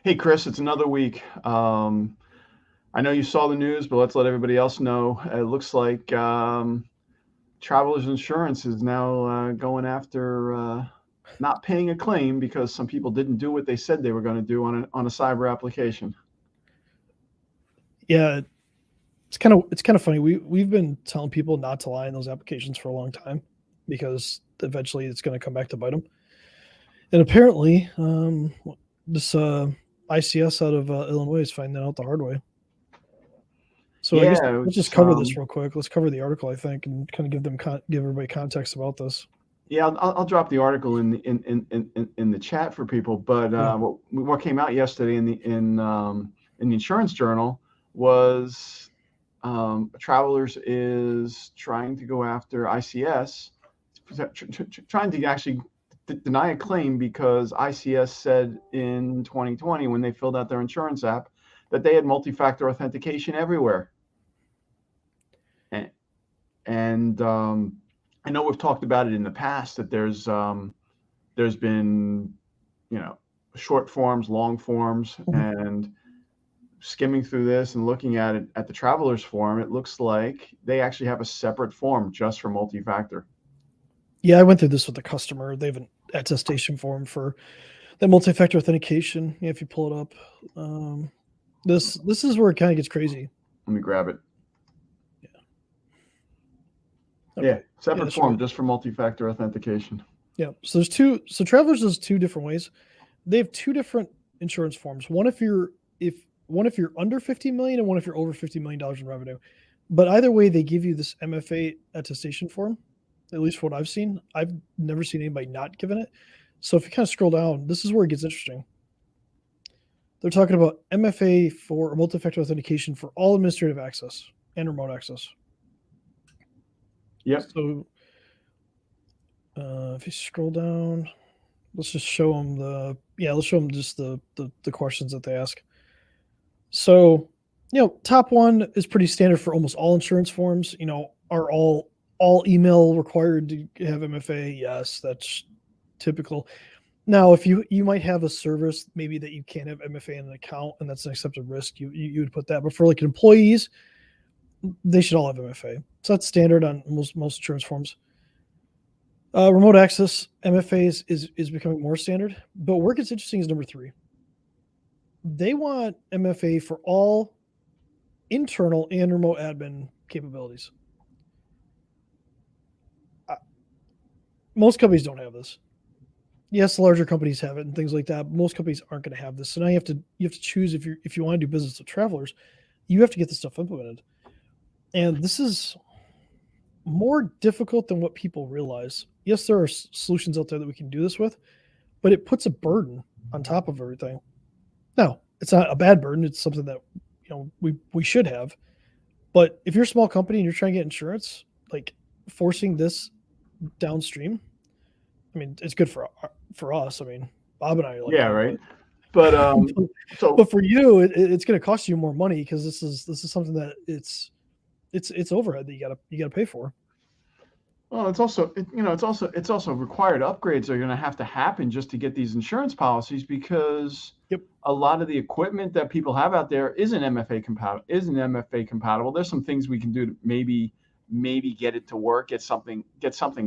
Hey, Chris, it's another week. I know you saw the news, but let's let everybody else know. It looks like Travelers Insurance is now going after not paying a claim because some people didn't do what they said they were going to do on a cyber application. Yeah, it's kind of funny. We've been telling people not to lie in those applications for a long time because eventually it's going to come back to bite them. And apparently, this ICS out of Illinois is finding out the hard way. So I guess Yeah, let's just it's cover this real quick. Let's cover the article, I think, and kind of give everybody context about this. yeah. I'll drop the article in the chat for people. But Yeah. what came out yesterday in the Insurance Journal was Travelers is trying to go after ICS, trying to actually deny a claim because ICS said in 2020 when they filled out their insurance app that they had multi-factor authentication everywhere. And, and I know we've talked about it in the past that there's been, you know, short forms, long forms, Mhm. and skimming through this and looking at it at the travelers form, it looks like they actually have a separate form just for multi-factor. Yeah, I went through this with the customer. They have an attestation form for that multi-factor authentication. Yeah, if you pull it up, um, this is where it kind of gets crazy. Let me grab it. Yeah. Yeah, Okay. Yeah, separate that's right. form just for multi-factor authentication. Yeah. So there's two. So Travelers does two different ways. They have two different insurance forms. One if you're under 50 million and one if you're over $50 million in revenue. But either way, they give you this MFA attestation form. At least for what I've seen, I've never seen anybody not given it. So if you kind of scroll down, this is where it gets interesting. They're talking about MFA for multi-factor authentication for all administrative access and remote access. Yep. So if you scroll down, let's just show them let's show them just the questions that they ask. So, top one is pretty standard for almost all insurance forms. Are all email required to have MFA? Yes, that's typical. Now, if you might have a service maybe that you can't have MFA in an account, and that's an accepted risk, you would put that. But for like employees, they should all have MFA. So that's standard on most insurance forms. Remote access MFA is becoming more standard, but where it gets interesting is number three. They want MFA for all internal and remote admin capabilities. Uh, Most companies don't have this. Yes, larger companies have it and things like that. But most companies aren't going to have this. So now you have to choose if you want to do business with travelers, you have to get this stuff implemented. And this is more difficult than what people realize. Yes, there are solutions out there that we can do this with, but it puts a burden on top of everything. Now, it's not a bad burden. It's something that we should have. But if you're a small company and you're trying to get insurance, like forcing this downstream, I mean, it's good for us. I mean, Bob and I like Yeah, it, right. But so but for you, it's going to cost you more money because this is something that it's overhead that you gotta pay for. well, it's also required upgrades are going to have to happen just to get these insurance policies because Yep. a lot of the equipment that people have out there isn't MFA compatible. Isn't MFA compatible? There's some things we can do to maybe get it to work, get something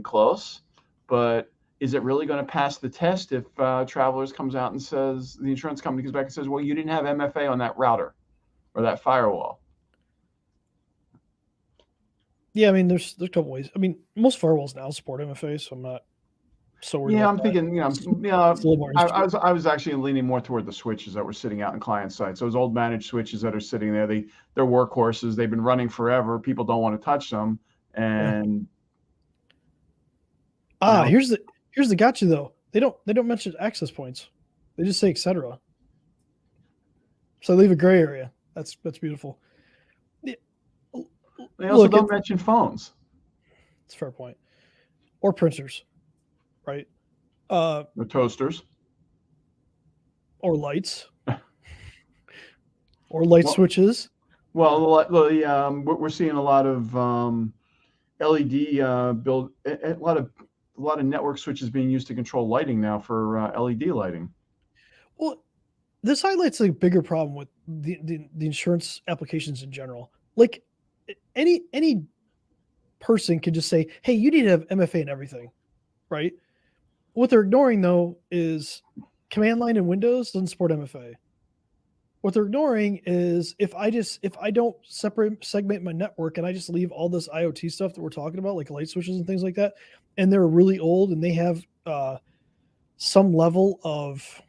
close, but is it really going to pass the test if Travelers comes out and says the insurance company comes back and says, well, you didn't have MFA on that router or that firewall? Yeah, I mean, there's a couple ways. I mean, most firewalls now support MFA, so I'm not so worried Yeah, about I'm that. thinking, It's a little more I interesting. was I was actually leaning more toward the switches that were sitting out in client sites. Those old managed switches that are sitting there, they're workhorses. They've been running forever. People don't want to touch them, Yeah. and you Ah, know, here's the gotcha though. They don't mention access points. They just say etc. So they leave a gray area. That's beautiful. Yeah, they also look, don't mention phones it's a fair point. Or printers, right? Uh, or toasters. or lights, or light Well, switches. Yeah. we're seeing a lot of LED build, a lot of network switches being used to control lighting now for LED lighting. Well, this highlights a bigger problem with the insurance applications in general. Like any person can just say, "Hey, you need to have MFA and everything," right? What they're ignoring though is command line in Windows doesn't support MFA. What they're ignoring is if I don't segment my network and I just leave all this IoT stuff that we're talking about, like light switches and things like that, and they're really old and they have some level of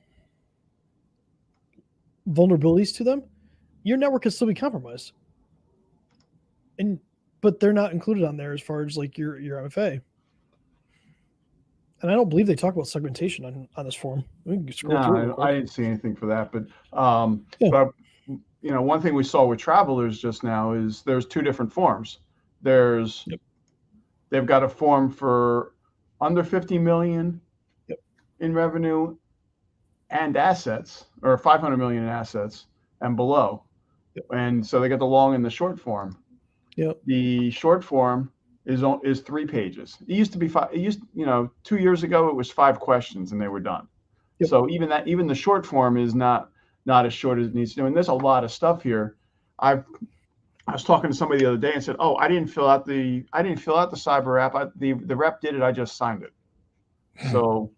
vulnerabilities to them, your network can still be compromised. But they're not included on there as far as like your MFA. And I don't believe they talk about segmentation on this form. We can scroll through it real No, quick. I didn't see anything for that. But Yeah. but one thing we saw with travelers just now is there's two different forms. There's Yep. They've got a form for under 50 million Yep. in revenue and assets, or 500 million in assets and below. Yep. And so they got the long and the short form. Yep. The short form is 3 pages. It used to be 5. It used, 2 years ago it was 5 questions and they were done. Yep. So even the short form is not as short as it needs to. And there's a lot of stuff here. I was talking to somebody the other day and said, "Oh, I didn't fill out the cyber app. The rep did it. I just signed it." So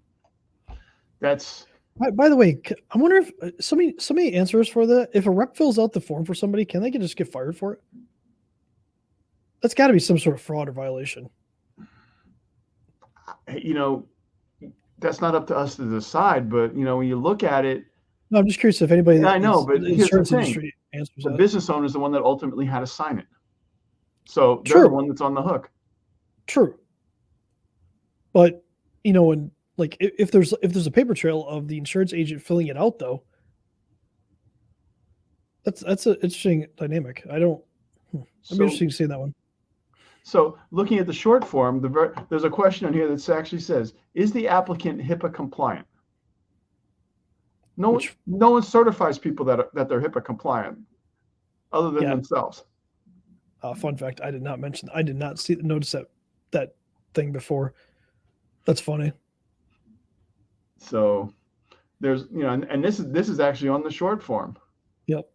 that's. By the way, I wonder if somebody answers for that. If a rep fills out the form for somebody, can they just get fired for it? That's got to be some sort of fraud or violation. That's not up to us to decide. But when you look at it, no, I'm just curious if anybody. Yeah, I know, but here's the thing: industry answers the that. business owner is the one that ultimately had to sign it. So they're True. the one that's on the hook. True. But when like if there's a paper trail of the insurance agent filling it out, though, that's an interesting dynamic. I'd be interesting to see that one. So looking at the short form, there's a question on here that actually says, "Is the applicant HIPAA compliant?" No one certifies people that they're HIPAA compliant, other than themselves. Fun fact: I did not notice that thing before. That's funny. So there's and this is actually on the short form. Yep.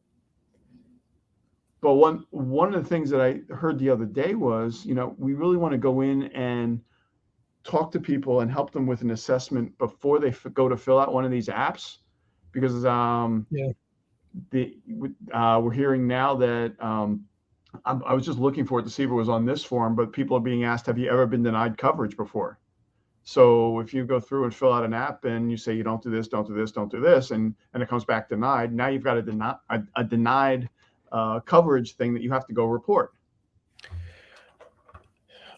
But one of the things that I heard the other day was, we really want to go in and talk to people and help them with an assessment before they go to fill out one of these apps, because we're hearing now that I was just looking for it to see if it was on this form, but people are being asked, "Have you ever been denied coverage before?" So if you go through and fill out an app and you say you don't do this, don't do this, don't do this, and it comes back denied, now you've got a denied coverage thing that you have to go report.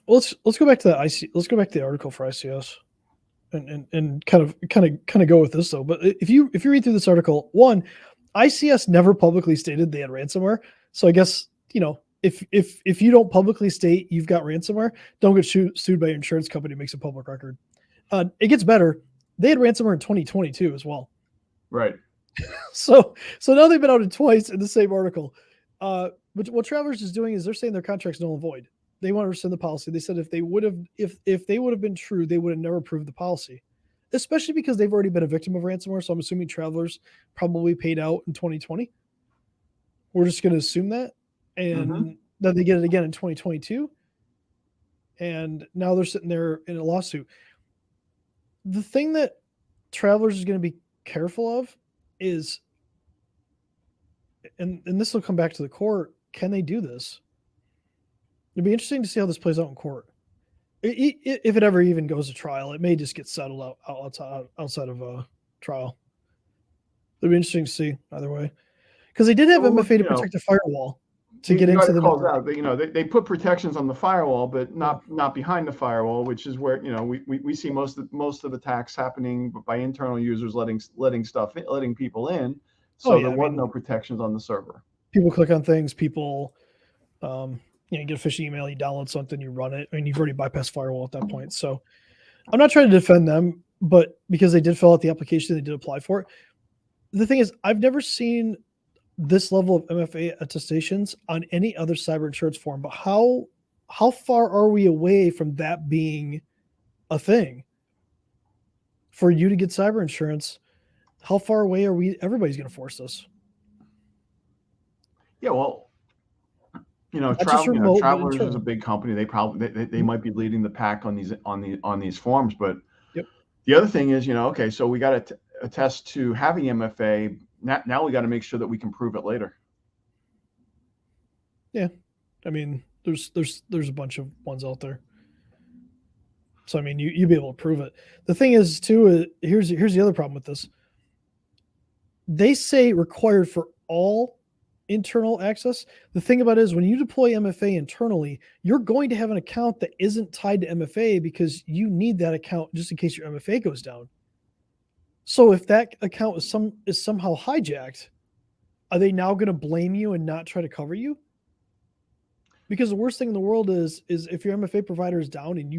Well, let's go back to let's go back to the article for ICS, and kind of go with this though. But if you read through this article, one, ICS never publicly stated they had ransomware. So I guess if you don't publicly state you've got ransomware, don't get sued by your insurance company. It makes a public record. It gets better. They had ransomware in 2022 as well. Right. So now they've been outed twice in the same article. But what Travelers is doing is they're saying their contract's null and void. They want to rescind the policy. They said if they would have been true, they would have never approved the policy, especially because they've already been a victim of ransomware. So I'm assuming Travelers probably paid out in 2020. We're just going to assume that, and then they get it again in 2022, and now they're sitting there in a lawsuit. The thing that Travelers is going to be careful of is, and this will come back to the court, can they do this? It'd be interesting to see how this plays out in court. If it ever even goes to trial, it may just get settled outside of a trial. It'd be interesting to see either way, because they did have MFA to protect the firewall to get into the network. Out. They put protections on the firewall, but not behind the firewall, which is where we see most of attacks happening by internal users letting people in. So there was no protections on the server. People click on things. People, you get a phishing email, you download something, you run it, and you've already bypassed firewall at that point. So I'm not trying to defend them, but because they did fill out the application, they did apply for it. The thing is, I've never seen this level of MFA attestations on any other cyber insurance form. But how far are we away from that being a thing? For you to get cyber insurance, How far away are we? Everybody's going to force this. Yeah, well, Not just remote, but Travelers is a internal. big company. They probably they Mhm. might be leading the pack on these forms. But Yep. the other thing is, okay, so we got to attest to having MFA. Now we got to make sure that we can prove it later. Yeah. I mean, there's a bunch of ones out there. So I mean, you'd be able to prove it. The thing is, too, here's the other problem with this. They say required for all internal access. The thing about it is when you deploy MFA internally, you're going to have an account that isn't tied to MFA because you need that account just in case your MFA goes down. So if that account is somehow hijacked, are they now going to blame you and not try to cover you? Because the worst thing in the world is if your MFA provider is down and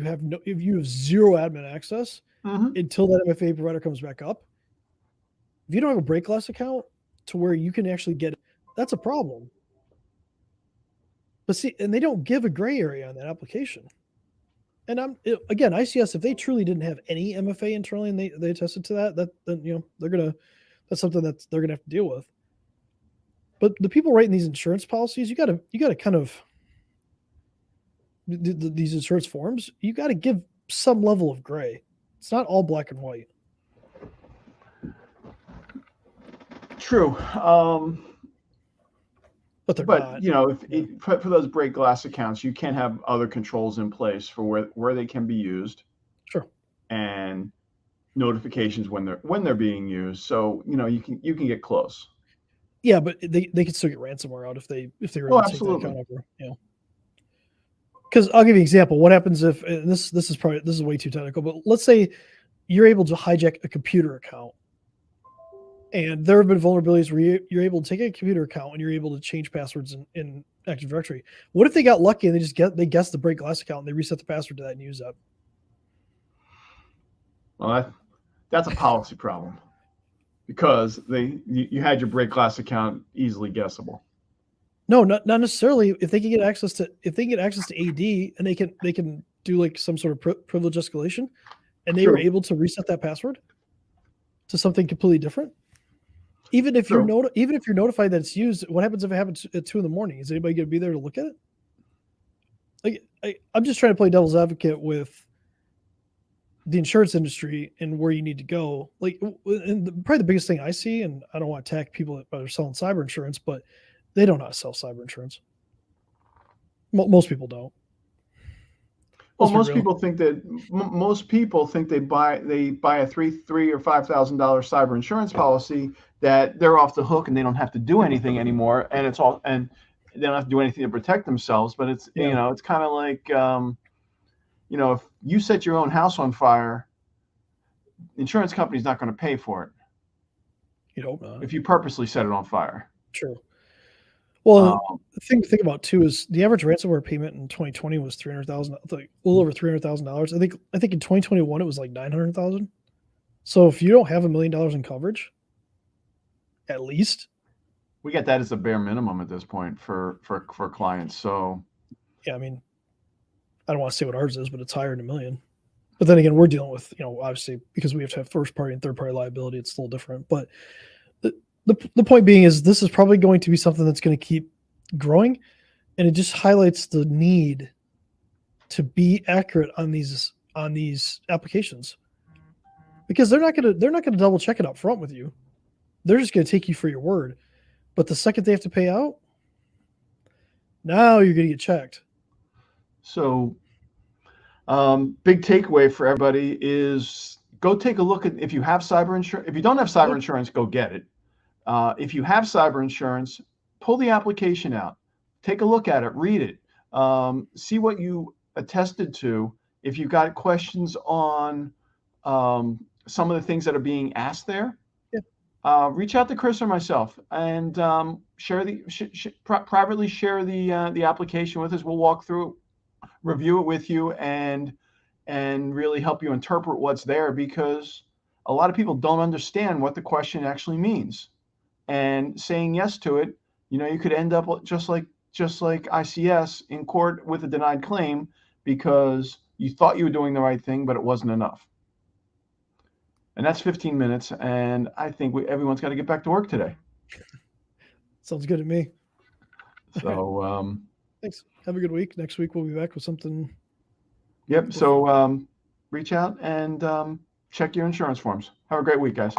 if you have zero admin access until that MFA provider comes back up, if you don't have a break glass account to where you can actually get it, that's a problem. But see, and they don't give a gray area on that application. And again, ICS, if they truly didn't have any MFA internally and they attested to that, then that's something that they're gonna have to deal with. But the people writing these insurance policies, you gotta kind of these insurance forms, you got to give some level of gray. It's not all black and white. True. But they're But not. for those break glass accounts, you can have other controls in place for where they can be used. Sure. And notifications when they're being used. So you can get close. Yeah, but they can still get ransomware out if they were able to take that account over. Because I'll give you an example. What happens if this is way too technical, but let's say you're able to hijack a computer account. And there have been vulnerabilities where you're able to take a computer account and you're able to change passwords in Active Directory. What if they got lucky and they guessed the break glass account and they reset the password to that and use that? Well, that's a policy problem because you had your break glass account easily guessable. No, not necessarily. If they can get access to AD and they can do like some sort of privilege escalation, and they were able to reset that password to something completely different. Even if you're notified that it's used, what happens if it happens at 2 a.m? Is anybody going to be there to look at it? I'm just trying to play devil's advocate with the insurance industry and where you need to go. And probably the biggest thing I see, and I don't want to attack people that are selling cyber insurance, but they don't know how to sell cyber insurance. Most people don't. Well, most people think they buy a $3,000 or $5,000 cyber insurance policy that they're off the hook and they don't have to do anything anymore, and they don't have to do anything to protect themselves. But it's it's kind of like if you set your own house on fire, the insurance company's not going to pay for it. You hope not. If you purposely set it on fire. True. Well, the thing to think about too is the average ransomware payment in 2020 was $300,000, like a little over $300,000. I think in 2021 it was like $900,000. So if you don't have $1 million in coverage, at least we get that as a bare minimum at this point for clients. So yeah, I mean, I don't want to say what ours is, but it's higher than $1 million. But then again, we're dealing with obviously because we have to have first party and third party liability, it's a little different. But the point being is this is probably going to be something that's going to keep growing, and it just highlights the need to be accurate on these applications, because they're not going to double check it up front with you. They're just going to take you for your word. But the second they have to pay out, now you're going to get checked. So big takeaway for everybody is go take a look at if you have cyber insurance. If you don't have cyber insurance, go get it. If you have cyber insurance, pull the application out, take a look at it, read it, see what you attested to. If you've got questions on some of the things that are being asked there, reach out to Chris or myself and privately share the application with us. We'll walk through it, review it with you, and really help you interpret what's there, because a lot of people don't understand what the question actually means. And saying yes to it, you could end up just like ICS in court with a denied claim because you thought you were doing the right thing, but it wasn't enough. And that's 15 minutes. And I think everyone's got to get back to work today. Sounds good to me. So, Thanks. Have a good week. Next week we'll be back with something. yep. So reach out and check your insurance forms. Have a great week, guys.